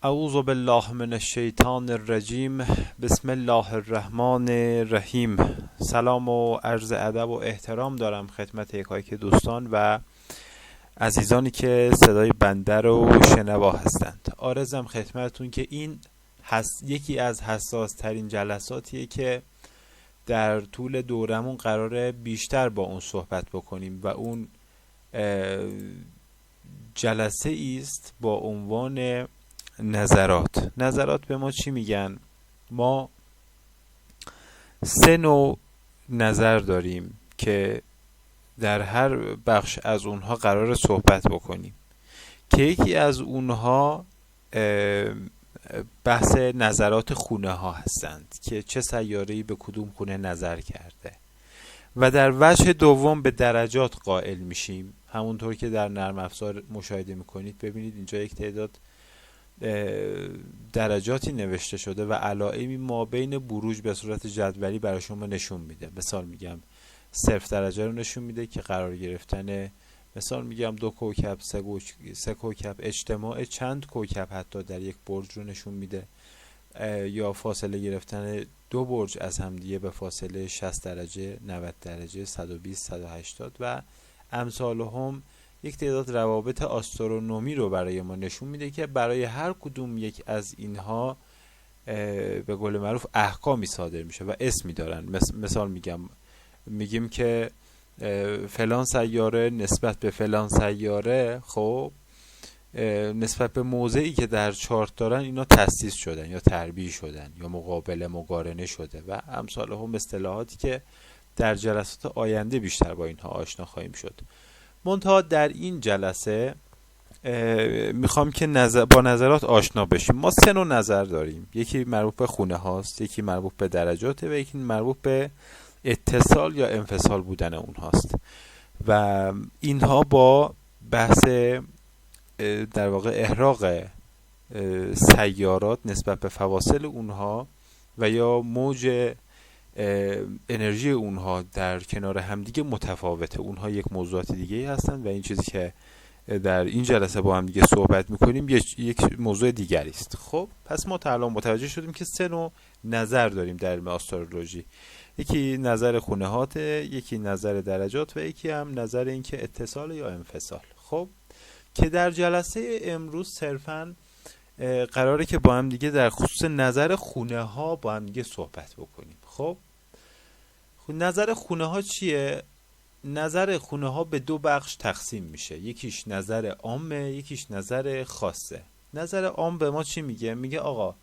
اعوذ بالله من الشیطان الرجیم. بسم الله الرحمن الرحیم. سلام و عرض ادب و احترام دارم خدمت یکایک دوستان و عزیزانی که صدای بنده رو شنوا هستند. عارضم خدمتتون که این یکی از حساس ترین جلساتیه که در طول دورمون قراره بیشتر با اون صحبت بکنیم و اون جلسه است با عنوان نظرات به ما چی میگن؟ ما 3 نوع نظر داریم که در هر بخش از اونها قرار صحبت بکنیم که یکی از اونها بحث نظرات خونه ها هستند که چه سیاره‌ای به کدوم خونه نظر کرده و در وجه دوم به درجات قائل میشیم. همونطور که در نرم افزار مشاهده میکنید ببینید اینجا یک تعداد درجاتی نوشته شده و علائمی ما بین بروج به صورت جدولی برای شما نشون میده. مثال میگم 0 درجه رو نشون میده که قرار گرفتن، مثال میگم 2 کوکب، 3 کوکب، اجتماع چند کوکب حتی در یک برج رو نشون میده، یا فاصله گرفتن 2 برج از همدیگه به فاصله 60 درجه، 90 درجه، 120، 180 و امثال هم. یک تعداد روابط آسترونومی رو برای ما نشون میده که برای هر کدوم یک از اینها به قول معروف احکامی صادر میشه و اسمی دارن. مثال میگیم که فلان سیاره نسبت به فلان سیاره، خب نسبت به موضعی که در چارت دارن اینا تسدید شدن یا تربیع شدن یا مقابله مقارنه شده و امثال هم اصطلاحاتی که در جلسات آینده بیشتر با اینها آشنا خواهیم شد. منتها در این جلسه میخوام که با نظرات آشنا بشیم. ما 3 نوع نظر داریم، یکی مربوط به خونه هاست، یکی مربوط به درجاته و یکی مربوط به اتصال یا انفصال بودن اونهاست و اینها با بحث در واقع احراق سیارات نسبت به فواصل اونها و یا موج انرژی اونها در کنار همدیگه متفاوته. اونها یک موضوعات دیگه هستند و این چیزی که در این جلسه با هم دیگه صحبت میکنیم یک موضوع دیگری است. خب پس ما تا الان متوجه شدیم که 3 نوع نظر داریم در علم آسترولوژی. یکی نظر خونهات، یکی نظر درجات و یکی هم نظر این که اتصال یا انفصال. خب که در جلسه امروز صرفاً قراره که با هم دیگه در خصوص نظر خونه ها با هم دیگه صحبت بکنیم. خب نظر خونه ها چیه؟ نظر خونه ها به 2 بخش تقسیم میشه، یکیش نظر عامه، یکیش نظر خاصه. نظر عام به ما چی میگه؟ میگه آقا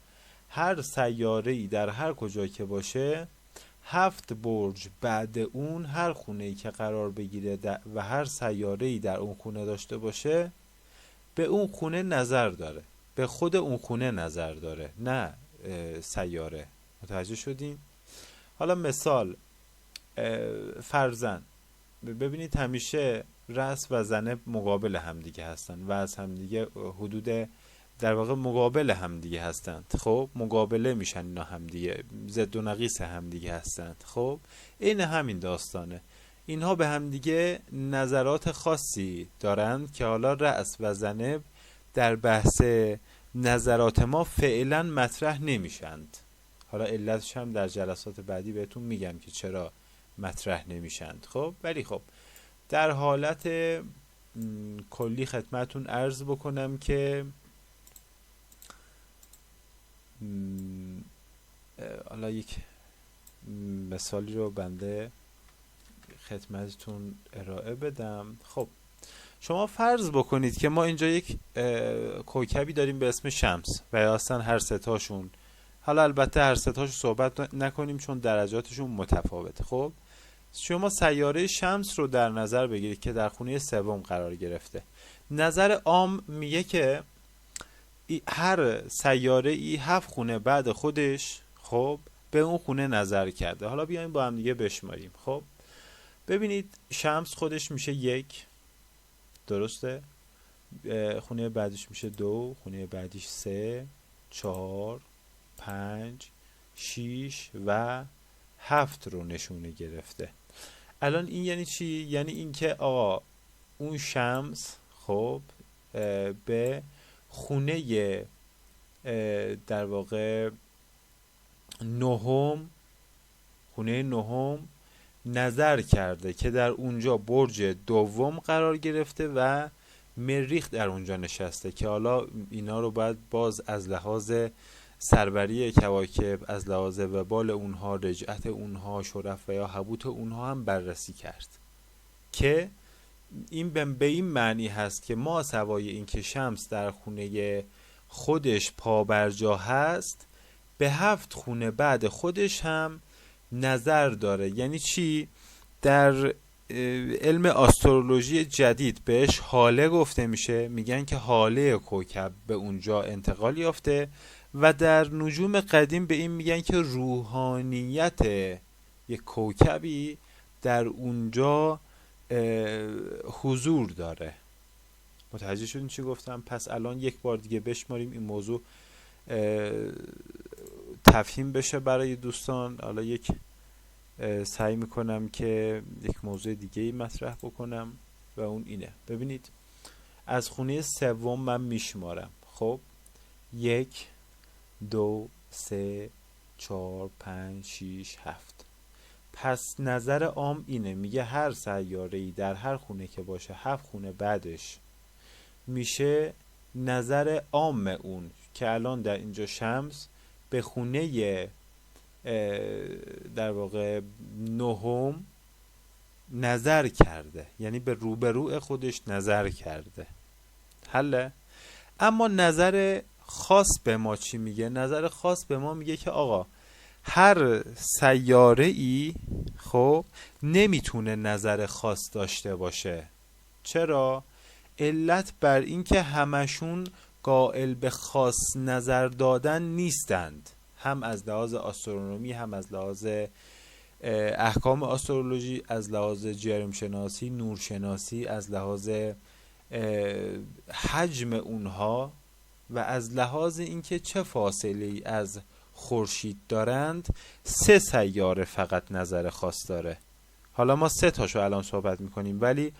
هر سیاره‌ای در هر کجا که باشه 7 برج بعد اون هر خونه‌ای که قرار بگیره و هر سیاره‌ای در اون خونه داشته باشه به اون خونه نظر داره، به خود اون خونه نظر داره، نه سیاره. متوجه شدین؟ حالا مثال فرزن، ببینید همیشه رأس و زنه مقابل همدیگه هستن و از همدیگه حدود در واقع مقابل همدیگه هستند. خب مقابله میشن اینا، همدیگه ضد و نقیص همدیگه هستند. خب این همین داستانه، اینها به همدیگه نظرات خاصی دارند که حالا رأس و زنه در بحث نظرات ما فعلا مطرح نمیشند. حالا علتش هم در جلسات بعدی بهتون میگم که چرا مطرح نمیشند. خب ولی خب در حالت کلی خدمتون عرض بکنم که حالا یک مثالی رو بنده خدمتتون ارائه بدم. خب شما فرض بکنید که ما اینجا یک کوکبی داریم به اسم شمس و اصلا هر 3 تاشون، حالا البته هر 3 تاشون صحبت نکنیم چون درجاتشون متفاوته. خب شما سیاره شمس رو در نظر بگیرید که در خونه 3 قرار گرفته. نظر عام میگه که هر سیاره ای 7 خونه بعد خودش خب به اون خونه نظر کرده. حالا بیایم با هم دیگه بشماریم. خب ببینید شمس خودش میشه 1، درسته؟ خونه بعدش میشه 2، خونه بعدش 3، 4، 5، 6 و 7 رو نشونه گرفته. الان این یعنی چی؟ یعنی این که آقا اون شمس خب به خونه در واقع خونه نهم نظر کرده که در اونجا برج دوم قرار گرفته و مریخ در اونجا نشسته، که حالا اینا رو باید باز از لحاظ سروری کواکب، از لحاظ وبال اونها، رجعت اونها، شرف و یا حبوط اونها هم بررسی کرد، که این به این معنی هست که ما سوای این که شمس در خونه خودش پابرجا هست، به 7 خونه بعد خودش هم نظر داره. یعنی چی؟ در علم آسترولوژی جدید بهش حاله گفته میشه، میگن که حاله کوکب به اونجا انتقال یافته، و در نجوم قدیم به این میگن که روحانیت یک کوکبی در اونجا حضور داره. متوجه شدین چی گفتم؟ پس الان یک بار دیگه بشماریم این موضوع تفهیم بشه برای دوستان. حالا یک سعی میکنم که یک موضوع دیگه ای مطرح بکنم و اون اینه. ببینید از خونه سوم من میشمارم. خب 1 2 3 4 5 6 7. پس نظر عام اینه، میگه هر سیاره‌ای در هر خونه که باشه 7 خونه بعدش میشه نظر عام اون، که الان در اینجا شمس به خونه در واقع نهم نظر کرده، یعنی به روبرو خودش نظر کرده. حله؟ اما نظر خاص به ما چی میگه؟ نظر خاص به ما میگه که آقا هر سیاره ای خب نمیتونه نظر خاص داشته باشه. چرا؟ علت بر این که همشون قائل به خاص نظر دادن نیستند، هم از لحاظ آسترونومی، هم از لحاظ احکام آسترولوژی، از لحاظ جرم شناسی، نورشناسی، از لحاظ حجم اونها و از لحاظ اینکه چه فاصله ای از خورشید دارند. 3 سیاره فقط نظر خاص داره. حالا ما 3 تاشو الان صحبت میکنیم، ولی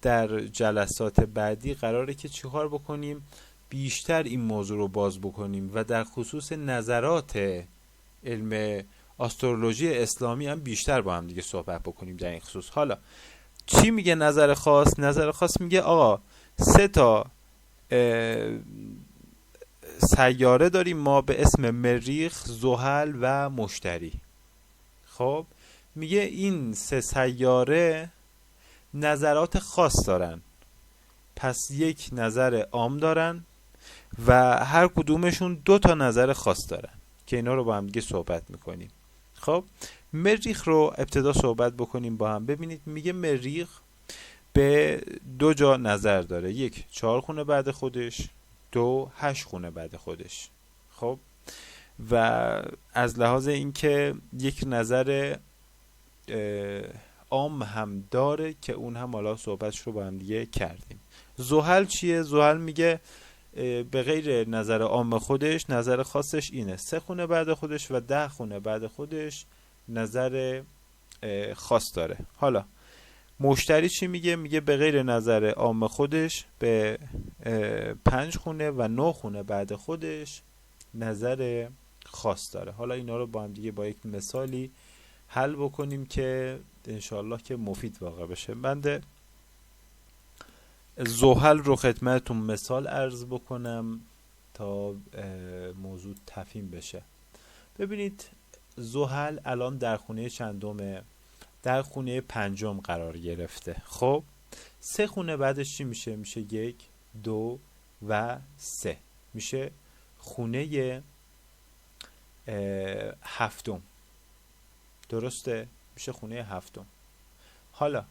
در جلسات بعدی قراره که چیکار بکنیم؟ بیشتر این موضوع رو باز بکنیم و در خصوص نظرات علم آسترولوژی اسلامی هم بیشتر با هم دیگه صحبت بکنیم در این خصوص. حالا چی میگه نظر خاص؟ نظر خاص میگه آقا 3 تا سیاره داریم ما به اسم مریخ، زحل و مشتری. خب میگه این 3 سیاره نظرات خاص دارن، پس یک نظر عام دارن و هر کدومشون 2 تا نظر خاص دارن که اینا رو با هم دیگه صحبت میکنیم. خب مریخ رو ابتدا صحبت بکنیم با هم. ببینید میگه مریخ به 2 جا نظر داره، 1 4 خونه بعد خودش، 2 8 خونه بعد خودش. خب و از لحاظ اینکه یک نظر عام هم داره که اون هم حالا صحبتش رو با هم دیگه کردیم. زحل چیه؟ زحل میگه به غیر نظر عام خودش نظر خاصش اینه، 3 خونه بعد خودش و 10 خونه بعد خودش نظر خاص داره. حالا مشتری چی میگه؟ میگه به غیر نظر عام خودش به 5 خونه و 9 خونه بعد خودش نظر خاص داره. حالا اینا رو با هم دیگه با یک مثالی حل بکنیم که انشاءالله که مفید واقع بشه. بنده زحل رو خدمتتون مثال عرض بکنم تا موضوع تفهیم بشه. ببینید زحل الان در خونه چندمه؟ در خونه 5 قرار گرفته. خب 3 خونه بعدش چی میشه؟ میشه 1 2 و 3، میشه خونه 7. درسته؟ میشه خونه 7. حالا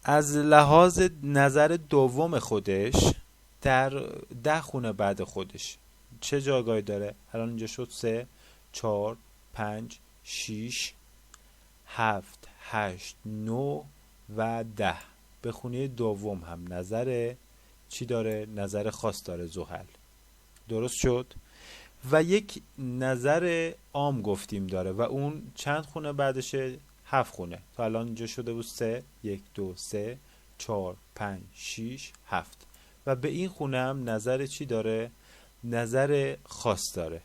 از لحاظ نظر دوم خودش در 10 خونه بعد خودش چه جایگاهی داره؟ الان اینجا شد 3 4 5 6 7 8 9 و 10. به خونه دوم هم نظر چی داره؟ نظر خاص داره زحل. درست شد؟ و یک نظر عام گفتیم داره و اون چند خونه بعدشه؟ 7 خونه. تا الان اینجا شده بود 3 1 2 3 4 5 6 7 و به این خونه هم نظر چی داره؟ نظر خاص داره.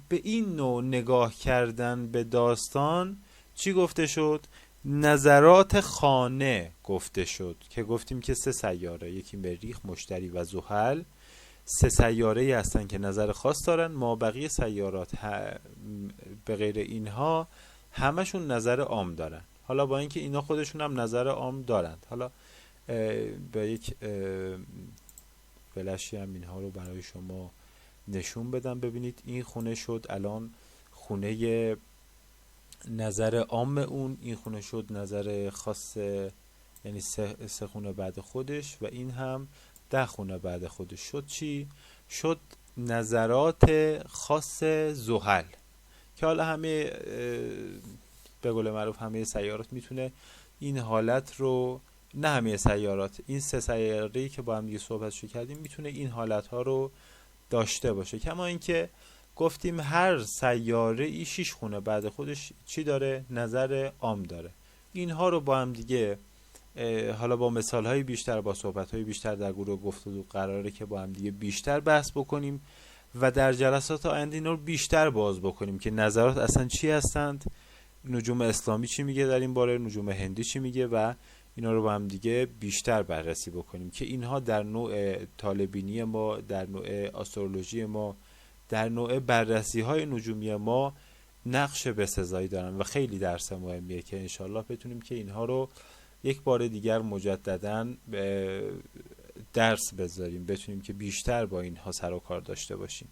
به این نوع نگاه کردن به داستان چی گفته شد؟ نظرات خانه گفته شد که گفتیم که 3 سیاره، یکی مریخ، مشتری و زحل، 3 سیاره ای هستن که نظر خاص دارن. ما بقیه سیارات به غیر اینها همشون نظر عام دارن. حالا با اینکه اینا خودشون هم نظر عام دارند، حالا به یک فلشی هم اینها رو برای شما نشون بدم. ببینید این خونه شد الان خونه نظر عام اون، این خونه شد نظر خاص، یعنی 3 خونه بعد خودش، و این هم 10 خونه بعد خودش. شد چی؟ شد نظرات خاص زحل، که حالا همه به قول معروف همه سیارات میتونه این حالت رو، نه همه سیارات، این 3 سیاره‌ای که با هم دیگه صحبتشو کردیم میتونه این حالت ها رو داشته باشه. کما اینکه گفتیم هر سیاره ای 6 خونه بعد خودش چی داره؟ نظر عام داره. اینها رو با هم دیگه حالا با مثال های بیشتر، با صحبت های بیشتر در گروه گفتگو قراره که با هم دیگه بیشتر بحث بکنیم و در جلسات آینده اینا رو بیشتر باز بکنیم که نظرات اصلا چی هستند، نجوم اسلامی چی میگه در این باره، نجوم هندی چی میگه، و اینا رو با هم دیگه بیشتر بررسی بکنیم که اینها در نوع طالع‌بینی ما، در نوع آسترولوژی ما، در نوع بررسی های نجومی ما نقش بسزایی دارن و خیلی درس مهمیه که انشالله بتونیم که اینها رو یک بار دیگر مجدداً درس بذاریم، بتونیم که بیشتر با اینها سر و کار داشته باشیم.